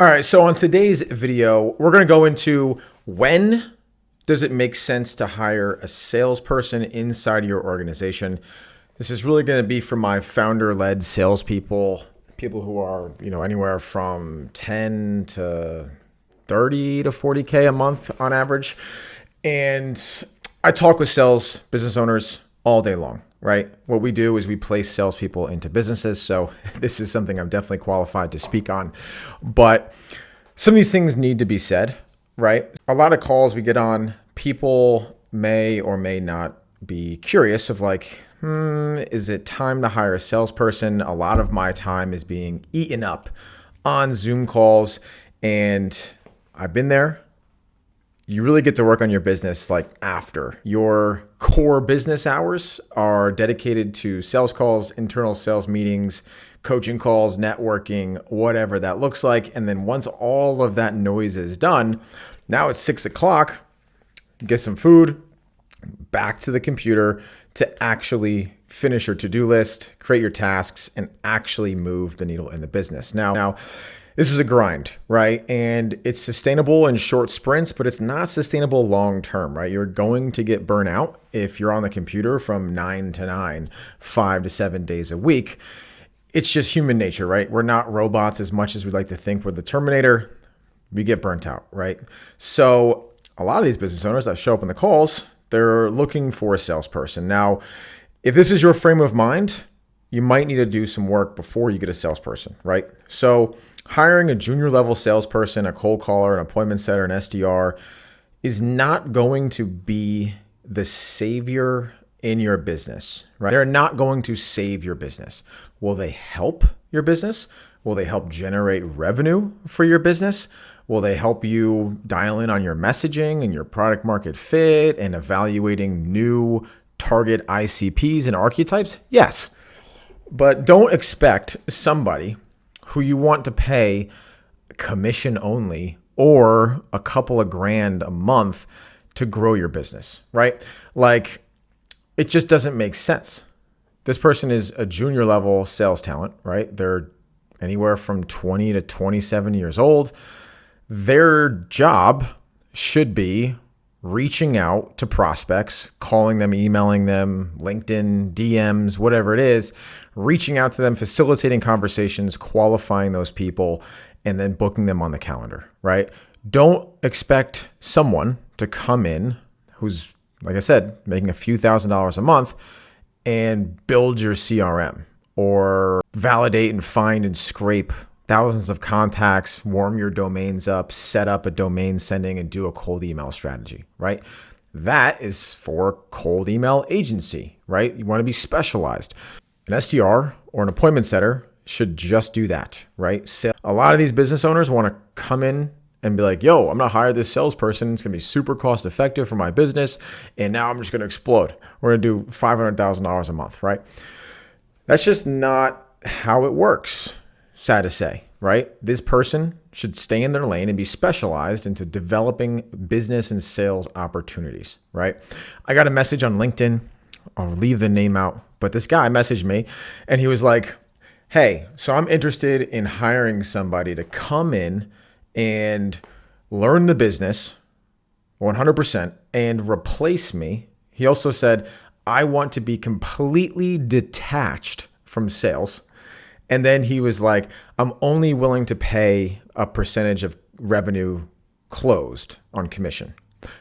All right, so on today's video, we're going to go into when does it make sense to hire a salesperson inside your organization. This is really going to be for my founder-led salespeople, people who are, anywhere from 10 to 30 to 40K a month on average. And I talk with sales business owners all day long, right? What we do is we place salespeople into businesses. So this is something I'm definitely qualified to speak on. But some of these things need to be said, right? A lot of calls we get on, people may or may not be curious of is it time to hire a salesperson? A lot of my time is being eaten up on Zoom calls, and I've been there. You really get to work on your business after your core business hours are dedicated to sales calls, internal sales meetings, coaching calls, networking, whatever that looks like. And then once all of that noise is done, now it's 6 o'clock, get some food, back to the computer to actually finish your to-do list, create your tasks, and actually move the needle in the business. Now, this is a grind, right? And it's sustainable in short sprints, but it's not sustainable long-term, right? You're going to get burnout if you're on the computer from 9 to 9, 5 to 7 days a week. It's just human nature, right? We're not robots as much as we'd like to think we're the Terminator. We get burnt out, right? So a lot of these business owners that show up in the calls, they're looking for a salesperson. Now, if this is your frame of mind, you might need to do some work before you get a salesperson, right? So hiring a junior level salesperson, a cold caller, an appointment setter, an SDR is not going to be the savior in your business, right? They're not going to save your business. Will they help your business? Will they help generate revenue for your business? Will they help you dial in on your messaging and your product market fit and evaluating new target ICPs and archetypes? Yes. But don't expect somebody who you want to pay commission only or a couple of grand a month to grow your business, right? It just doesn't make sense. This person is a junior level sales talent, right? They're anywhere from 20 to 27 years old. Their job should be reaching out to prospects, calling them, emailing them, LinkedIn, DMs, whatever it is, reaching out to them, facilitating conversations, qualifying those people, and then booking them on the calendar, right? Don't expect someone to come in who's, like I said, making a few $1,000s a month and build your CRM or validate and find and scrape thousands of contacts, warm your domains up, set up a domain sending, and do a cold email strategy, right? That is for cold email agency, right? You want to be specialized. An SDR or an appointment setter should just do that, right? So a lot of these business owners want to come in and be like, yo, I'm going to hire this salesperson. It's going to be super cost effective for my business. And now I'm just going to explode. We're going to do $500,000 a month, right? That's just not how it works. Sad to say, right? This person should stay in their lane and be specialized into developing business and sales opportunities, right? I got a message on LinkedIn. I'll leave the name out, but this guy messaged me and he was like, hey, so I'm interested in hiring somebody to come in and learn the business 100% and replace me. He also said, I want to be completely detached from sales. And then he was like, I'm only willing to pay a percentage of revenue closed on commission.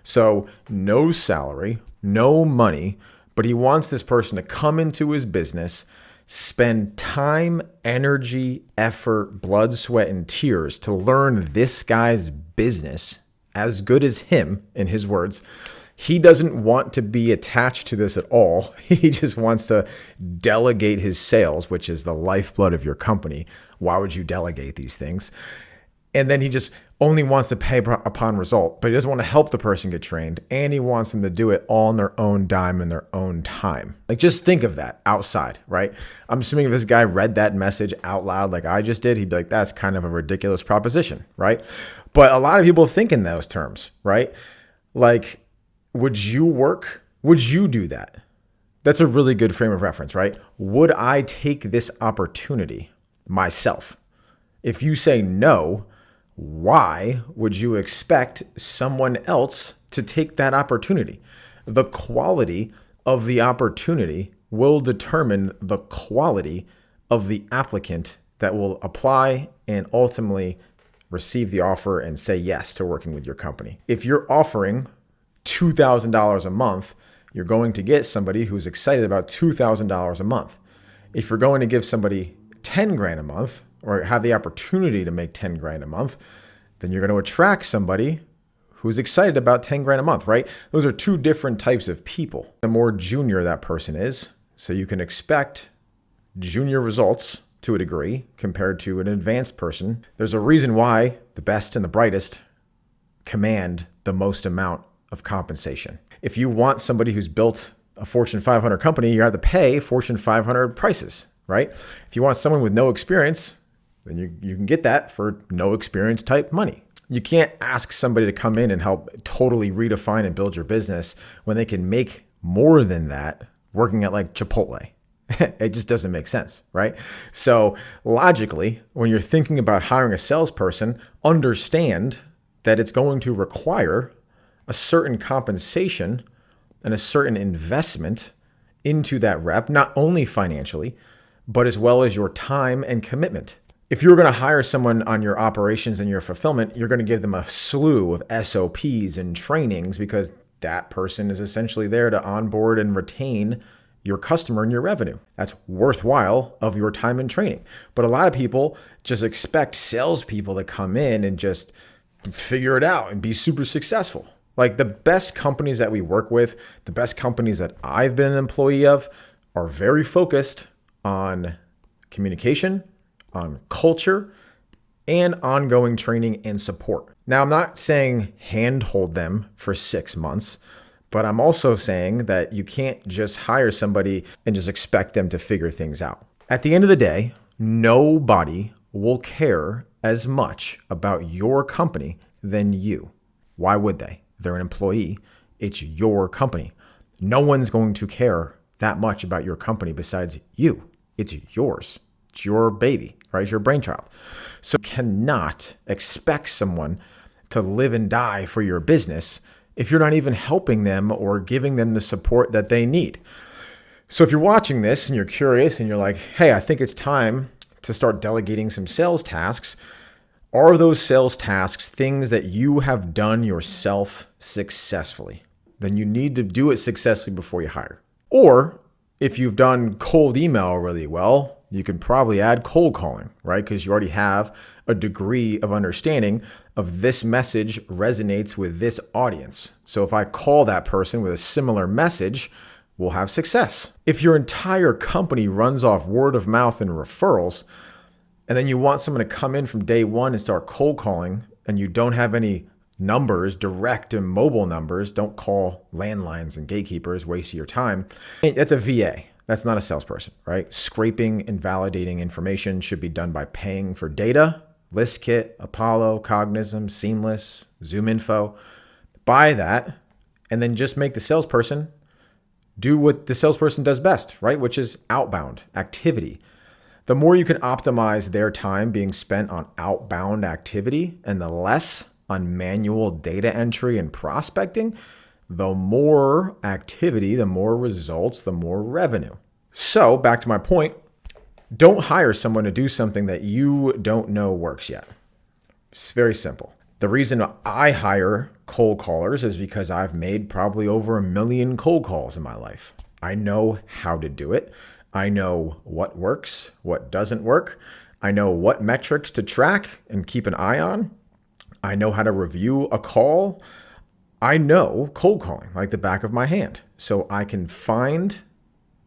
So no salary, no money, but he wants this person to come into his business, spend time, energy, effort, blood, sweat, and tears to learn this guy's business as good as him, in his words. He doesn't want to be attached to this at all. He just wants to delegate his sales, which is the lifeblood of your company. Why would you delegate these things? And then he just only wants to pay upon result, but he doesn't want to help the person get trained. And he wants them to do it all on their own dime and their own time. Just think of that outside, right? I'm assuming if this guy read that message out loud like I just did, he'd be like, that's kind of a ridiculous proposition, right? But a lot of people think in those terms, right? Would you work? Would you do that? That's a really good frame of reference, right? Would I take this opportunity myself? If you say no, Why would you expect someone else to take that opportunity? The quality of the opportunity will determine the quality of the applicant that will apply and ultimately receive the offer and say yes to working with your company. If you're offering $2,000 a month, you're going to get somebody who's excited about $2,000 a month. If you're going to give somebody 10 grand a month or have the opportunity to make 10 grand a month, then you're going to attract somebody who's excited about 10 grand a month, right? Those are two different types of people. The more junior that person is, so you can expect junior results to a degree compared to an advanced person. There's a reason why the best and the brightest command the most amount of compensation. If you want somebody who's built a Fortune 500 company, you have to pay Fortune 500 prices, right? If you want someone with no experience, then you can get that for no experience type money. You can't ask somebody to come in and help totally redefine and build your business when they can make more than that working at like Chipotle. It just doesn't make sense, right? So logically, when you're thinking about hiring a salesperson, understand that it's going to require a certain compensation and a certain investment into that rep, not only financially, but as well as your time and commitment. If you're going to hire someone on your operations and your fulfillment, you're going to give them a slew of SOPs and trainings because that person is essentially there to onboard and retain your customer and your revenue. That's worthwhile of your time and training. But a lot of people just expect salespeople to come in and just figure it out and be super successful. Like the best companies that we work with, the best companies that I've been an employee of are very focused on communication, on culture, and ongoing training and support. Now, I'm not saying handhold them for 6 months, but I'm also saying that you can't just hire somebody and just expect them to figure things out. At the end of the day, nobody will care as much about your company than you. Why would they? They're an employee. It's your company. No one's going to care that much about your company besides you. It's yours. It's your baby, right? It's your brainchild. So you cannot expect someone to live and die for your business if you're not even helping them or giving them the support that they need. So if you're watching this and you're curious and you're like, hey, I think it's time to start delegating some sales tasks, are those sales tasks things that you have done yourself successfully? Then you need to do it successfully before you hire. Or if you've done cold email really well, you can probably add cold calling, right? Because you already have a degree of understanding of this message resonates with this audience. So if I call that person with a similar message, we'll have success. If your entire company runs off word of mouth and referrals, and then you want someone to come in from day one and start cold calling, and you don't have any numbers, direct and mobile numbers, don't call landlines and gatekeepers, waste your time. That's a VA. That's not a salesperson, right? Scraping and validating information should be done by paying for data. ListKit, Apollo, Cognism, Seamless, ZoomInfo. Buy that and then just make the salesperson do what the salesperson does best, right? Which is outbound activity. The more you can optimize their time being spent on outbound activity and the less on manual data entry and prospecting, the more activity, the more results, the more revenue. So back to my point, don't hire someone to do something that you don't know works yet. It's very simple. The reason I hire cold callers is because I've made probably over 1 million cold calls in my life. I know how to do it. I know what works, what doesn't work. I know what metrics to track and keep an eye on. I know how to review a call. I know cold calling like the back of my hand. So I can find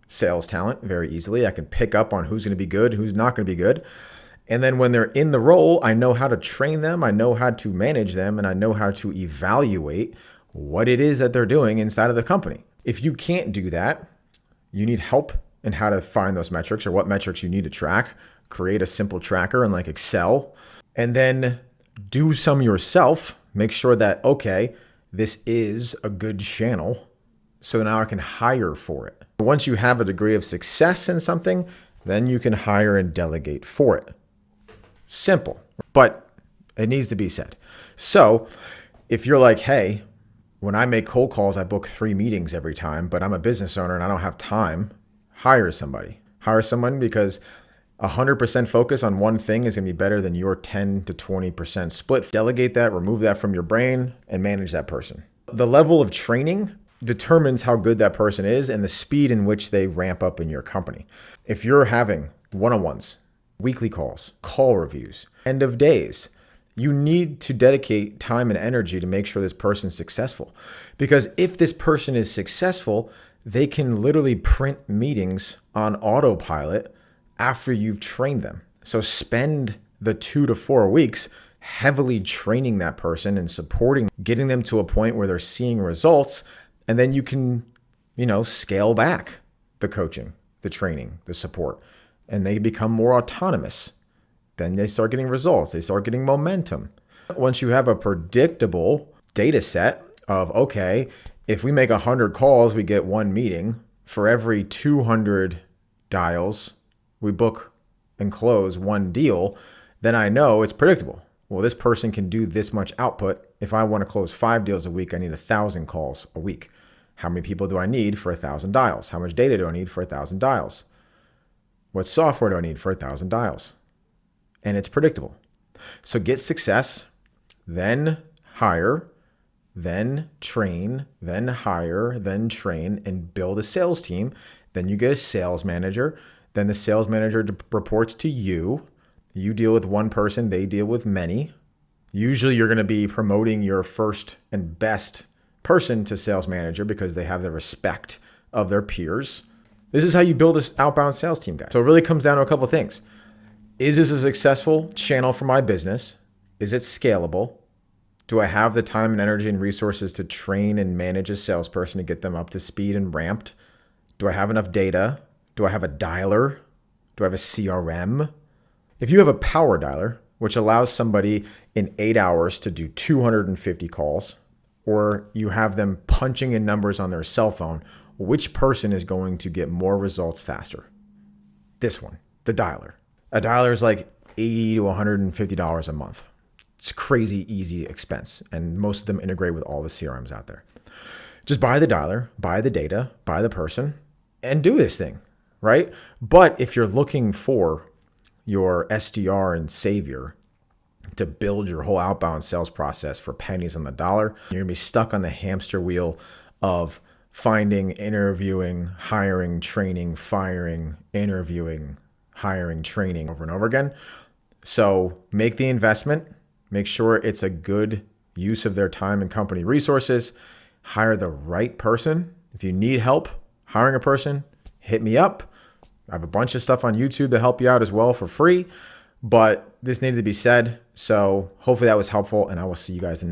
sales talent very easily. I can pick up on who's going to be good, who's not going to be good. And then when they're in the role, I know how to train them. I know how to manage them, and I know how to evaluate what it is that they're doing inside of the company. If you can't do that, you need help in how to find those metrics or what metrics you need to track. Create a simple tracker in like Excel, and then do some yourself. Make sure that, okay, this is a good channel, so now I can hire for it. Once you have a degree of success in something, then you can hire and delegate for it. Simple. But It needs to be said. So if you're like, hey, when I make cold calls, I book 3 meetings every time, but I'm a business owner and I don't have time, hire somebody. Hire someone, because 100% focus on one thing is going to be better than your 10 to 20% split. Delegate that, remove that from your brain, and manage that person. The level of training determines how good that person is and the speed in which they ramp up in your company. If you're having one-on-ones, weekly calls, call reviews, end of days, you need to dedicate time and energy to make sure this person's successful. Because if this person is successful, they can literally print meetings on autopilot after you've trained them. So spend the 2 to 4 weeks heavily training that person and supporting, getting them to a point where they're seeing results. And then you can, scale back the coaching, the training, the support, and they become more autonomous. Then they start getting results. They start getting momentum. Once you have a predictable data set of, okay, if we make 100 calls, we get 1 meeting. For every 200 dials, we book and close 1 deal. Then I know it's predictable. Well, this person can do this much output. If I want to close 5 deals a week, I need 1,000 calls a week. How many people do I need for 1,000 dials? How much data do I need for 1,000 dials? What software do I need for 1,000 dials? And it's predictable. So get success, then hire, then train, then hire, then train, and build a sales team. Then you get a sales manager. Then the sales manager reports to you. You deal with one person, they deal with many. Usually you're going to be promoting your first and best person to sales manager because they have the respect of their peers. This is how you build this outbound sales team, guys. So it really comes down to a couple of things. Is this a successful channel for my business? Is it scalable? Do I have the time and energy and resources to train and manage a salesperson to get them up to speed and ramped? Do I have enough data? Do I have a dialer? Do I have a CRM? If you have a power dialer, which allows somebody in 8 hours to do 250 calls, or you have them punching in numbers on their cell phone, which person is going to get more results faster? This one, the dialer. A dialer is like $80 to $150 a month. It's crazy easy expense, and most of them integrate with all the CRMs out there. Just buy the dialer, buy the data, buy the person, and do this thing, right? But if you're looking for your SDR and savior to build your whole outbound sales process for pennies on the dollar, you're gonna be stuck on the hamster wheel of finding, interviewing, hiring, training, firing, interviewing, hiring, training over and over again. So make the investment, make sure it's a good use of their time and company resources, hire the right person. If you need help hiring a person, hit me up. I have a bunch of stuff on YouTube to help you out as well for free, but this needed to be said. So hopefully that was helpful, and I will see you guys in the next.